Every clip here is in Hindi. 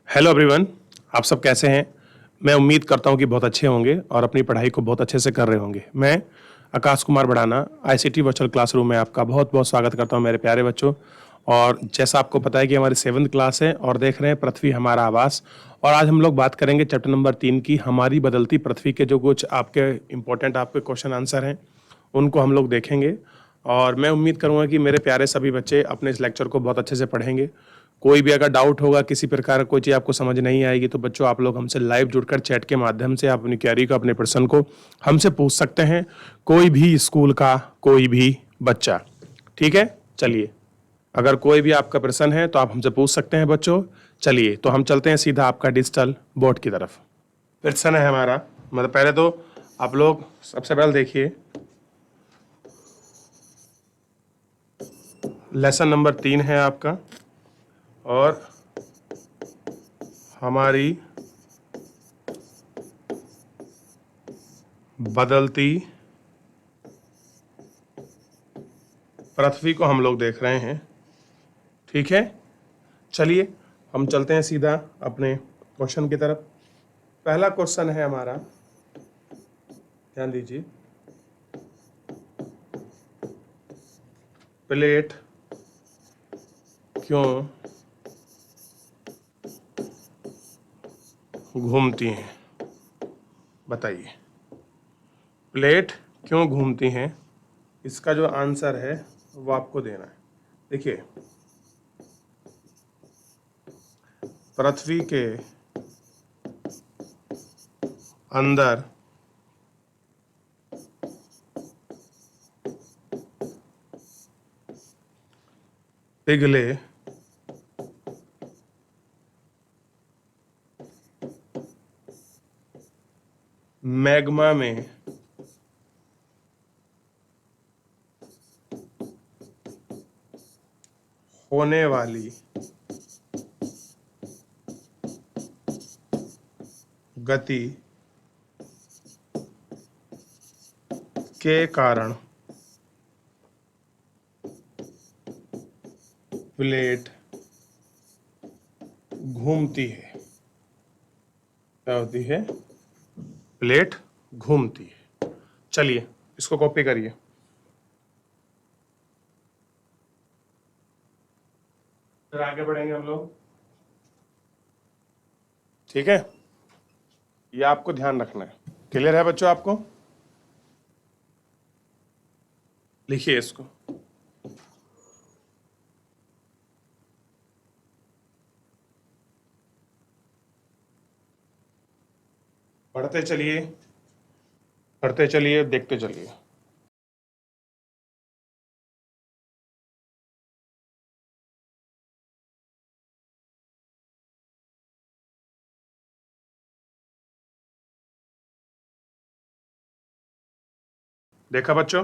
Hello everyone. आप सब कैसे हैं? मैं उम्मीद करता हूं कि बहुत अच्छे होंगे और अपनी पढ़ाई को बहुत अच्छे से कर रहे होंगे। मैं आकाश कुमार बढ़ाना आईसीटी वर्चुअल क्लासरूम में आपका बहुत बहुत स्वागत करता हूं मेरे प्यारे बच्चों। और जैसा आपको पता है कि हमारी 7th क्लास है और देख रहे हैं पृथ्वी हमारा आवास। और आज हम लोग बात करेंगे चैप्टर नंबर 3 की, हमारी बदलती पृथ्वी के जो कुछ आपके इंपॉर्टेंट आपके क्वेश्चन आंसर हैं उनको हम लोग देखेंगे। और मैं उम्मीद करूंगा कि मेरे प्यारे सभी बच्चे अपने इस लेक्चर को बहुत अच्छे से पढ़ेंगे। कोई भी अगर डाउट होगा, किसी प्रकार कोई चीज़ आपको समझ नहीं आएगी, तो बच्चों आप लोग हमसे लाइव जुड़कर चैट के माध्यम से आप अपनी क्वेरी को, अपने प्रश्न को हमसे पूछ सकते हैं। कोई भी स्कूल का कोई भी बच्चा, ठीक है। चलिए, अगर कोई भी आपका प्रश्न है तो आप हमसे पूछ सकते हैं बच्चों। चलिए तो हम चलते हैं सीधा आपका डिजिटल बोर्ड की तरफ। प्रश्न है हमारा, मतलब पहले तो आप लोग सबसे पहले देखिए लेसन नंबर 3 है आपका, और हमारी बदलती पृथ्वी को हम लोग देख रहे हैं, ठीक है। चलिए हम चलते हैं सीधा अपने क्वेश्चन की तरफ। पहला क्वेश्चन है हमारा, ध्यान दीजिए। प्लेट क्यों घूमती हैं? बताइए, प्लेट क्यों घूमती हैं? इसका जो आंसर है वो आपको देना है। देखिए, पृथ्वी के अंदर पिघले मैग्मा में होने वाली गति के कारण प्लेट घूमती है। क्या होती है? प्लेट घूमती है। चलिए इसको कॉपी करिए। फिर आगे बढ़ेंगे हम लोग, ठीक है। ये आपको ध्यान रखना है। क्लियर है बच्चों? आपको लिखिए इसको। पढ़ते चलिए, पढ़ते चलिए, देखते चलिए। देखा बच्चों?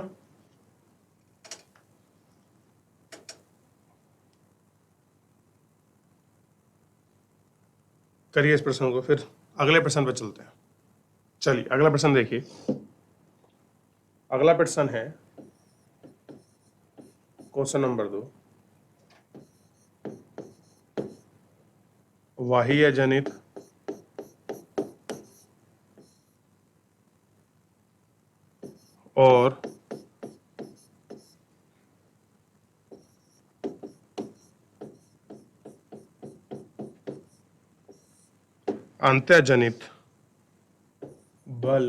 करिए इस प्रश्न को, फिर अगले प्रश्न पर चलते हैं। चलिए अगला प्रश्न देखिए। अगला प्रश्न है क्वेश्चन नंबर 2। बाह्य जनित और अंतःजनित बल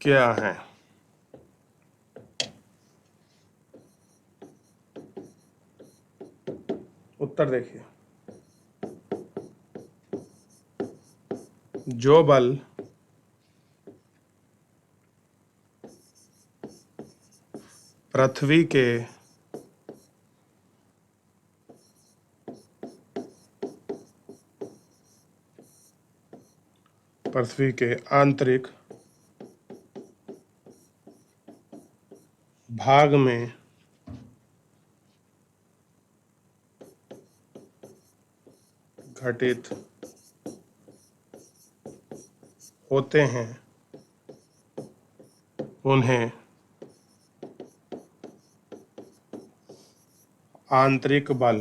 क्या है? उत्तर देखिए। जो बल पृथ्वी के आंतरिक भाग में घटित होते हैं, उन्हें आंतरिक बल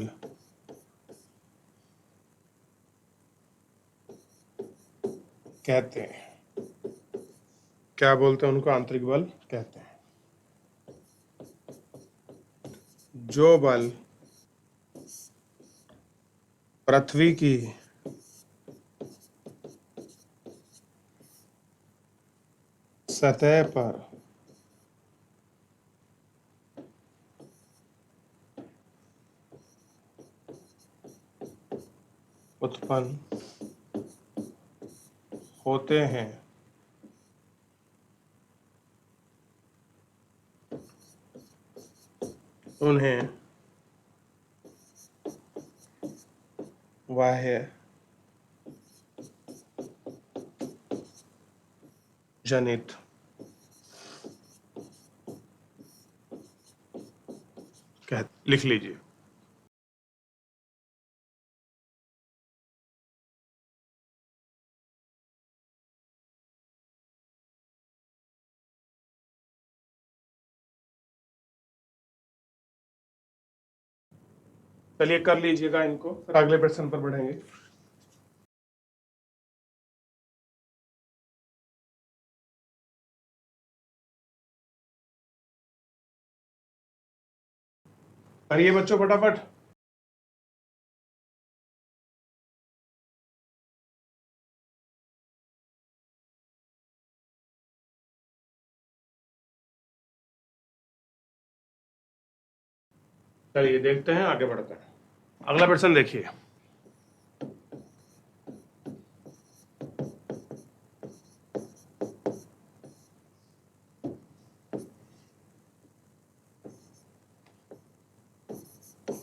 कहते हैं। क्या बोलते हैं उनको? आंतरिक बल कहते हैं। जो बल पृथ्वी की सतह पर उत्पन्न होते हैं उन्हें बाह्य जनित लिख लीजिए। चलिए कर लीजिएगा इनको, फिर अगले प्रश्न पर बढ़ेंगे। करिए बच्चों फटाफट। चलिए देखते हैं, आगे बढ़ते हैं। अगला प्रश्न देखिए।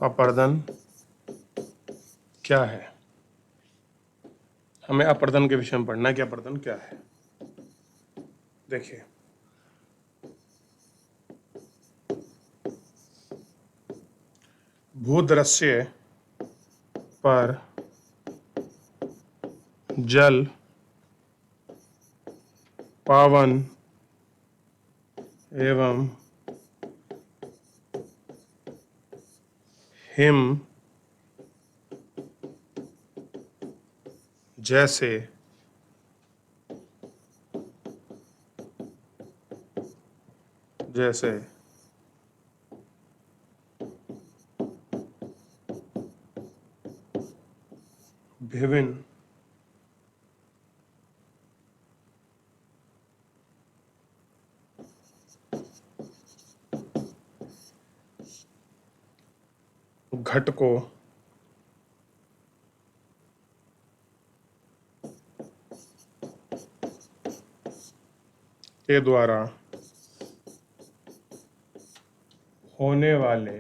अपर्दन क्या है? हमें अपर्दन के विषय में पढ़ना है कि अपर्दन क्या है। देखिए, भूदृश्य पर जल, पावन एवं हिम जैसे जैसे विभिन्न घटकों के द्वारा होने वाले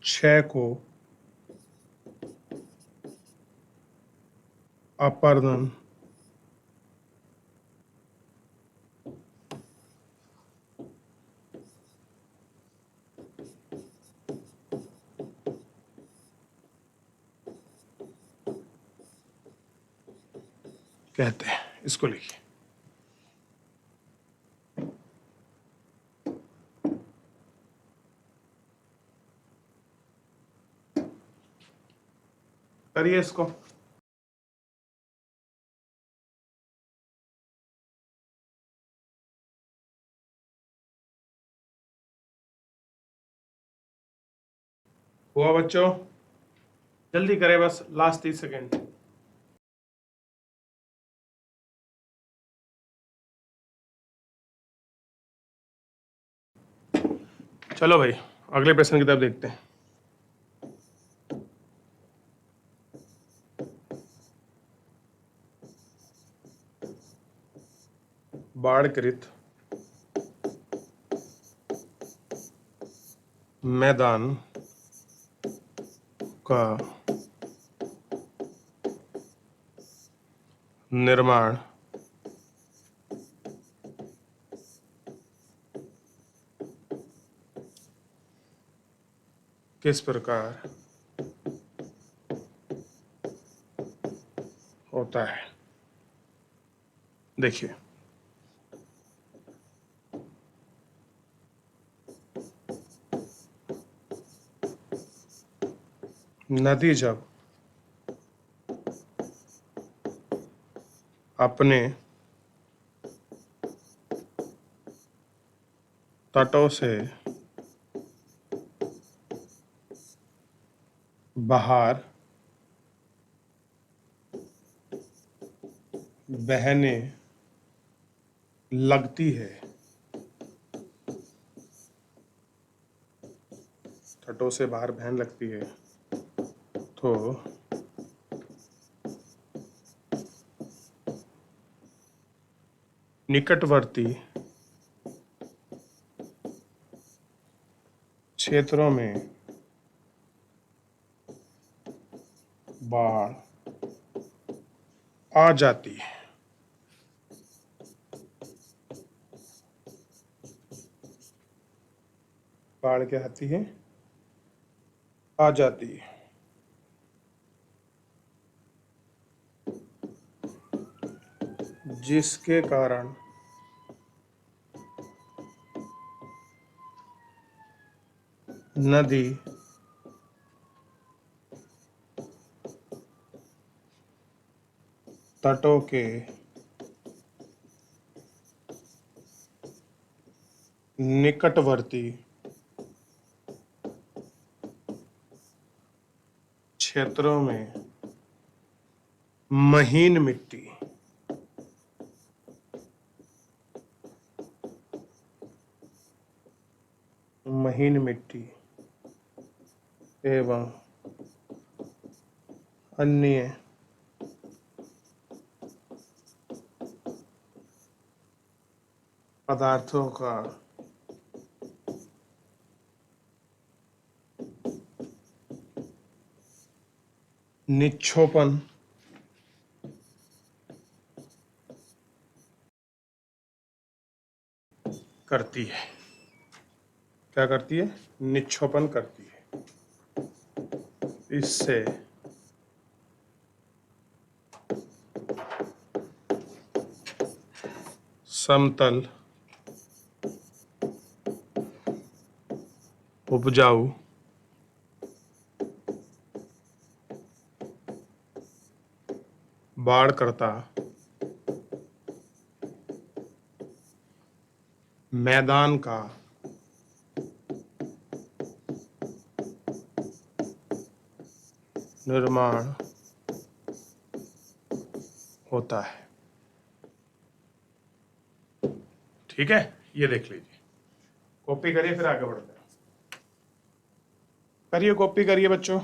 क्षय को अपर्दन कहते हैं। इसको लिखिए। करिए इसको। हुआ बच्चों? जल्दी करें, बस लास्ट 30 सेकेंड। चलो भाई, अगले प्रश्न की तरफ देखते हैं। बाढ़कृत मैदान का निर्माण किस प्रकार होता है? देखिए, नदी जब अपने तटों से बाहर बहने लगती है, तटों से बाहर बहने लगती है, तो निकटवर्ती क्षेत्रों में बाढ़ आ जाती है। बाढ़ क्या आती है? आ जाती है। जिसके कारण नदी तटों के निकटवर्ती क्षेत्रों में महीन मिट्टी एवं अन्य पदार्थों का निक्षोपन करती है। क्या करती है? निक्षोपन करती है। इससे समतल उपजाऊ बाढ़कर्ता मैदान का निर्माण होता है। ठीक है, ये देख लीजिए, कॉपी करिए फिर आगे बढ़ते हैं। करिए, कॉपी करिए बच्चों।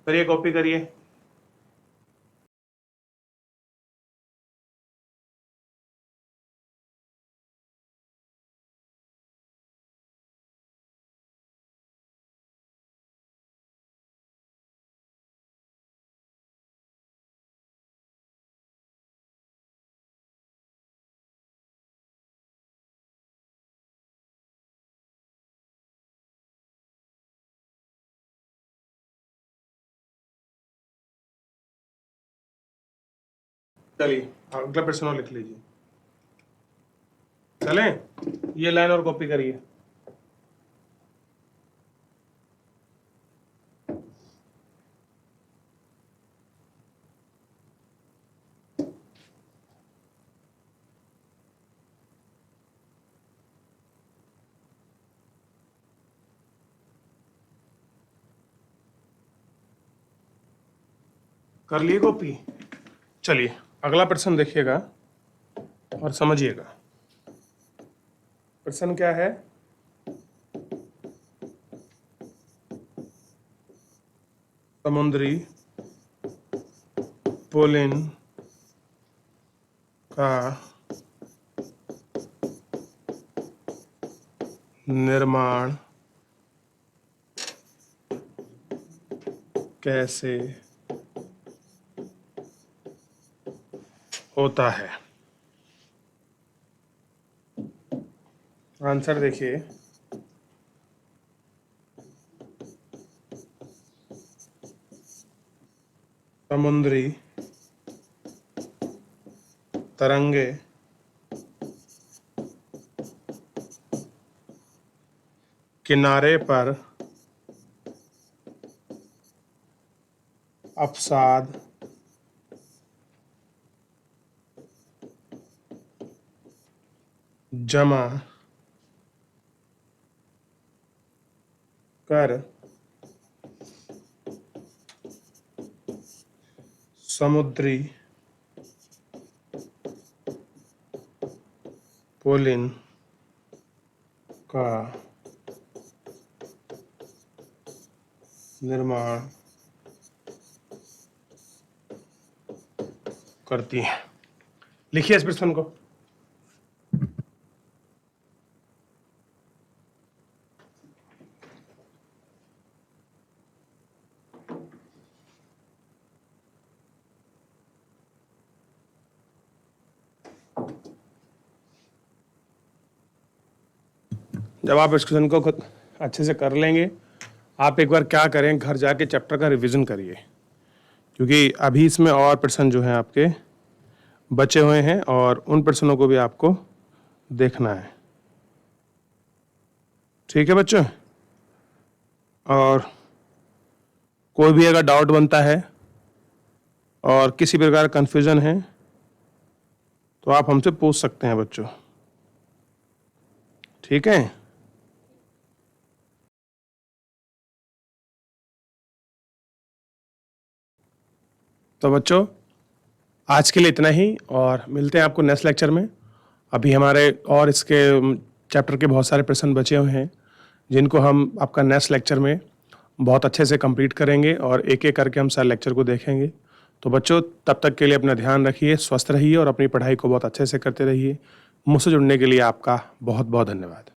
करिए, कॉपी करिए। चलिए, अगला प्रश्न और लिख लीजिए। चलें, ये लाइन और कॉपी करिए। कर लिए कॉपी? चलिए, अगला प्रश्न देखिएगा और समझिएगा। प्रश्न क्या है? समुद्री पुलिन का निर्माण कैसे होता है। आंसर देखिए, समुद्री तरंगे किनारे पर अवसाद जमा कर समुद्री पुलिन का निर्माण करती हैं। लिखिए इस प्रश्न को। जब आप इस क्वेश्चन को खुद अच्छे से कर लेंगे, आप एक बार क्या करें, घर जाके चैप्टर का रिवीजन करिए, क्योंकि अभी इसमें और प्रश्न जो हैं आपके बचे हुए हैं और उन प्रश्नों को भी आपको देखना है। ठीक है बच्चों? और कोई भी अगर डाउट बनता है और किसी प्रकार कंफ्यूजन है तो आप हमसे पूछ सकते हैं बच्चों। ठीक है? तो बच्चों आज के लिए इतना ही और मिलते हैं आपको नेक्स्ट लेक्चर में। अभी हमारे और इसके चैप्टर के बहुत सारे प्रश्न बचे हुए हैं जिनको हम आपका नेक्स्ट लेक्चर में बहुत अच्छे से कंप्लीट करेंगे और एक एक करके हम सारे लेक्चर को देखेंगे। तो बच्चों तब तक के लिए अपना ध्यान रखिए, स्वस्थ रहिए और अपनी पढ़ाई को बहुत अच्छे से करते रहिए। मुझसे जुड़ने के लिए आपका बहुत बहुत धन्यवाद।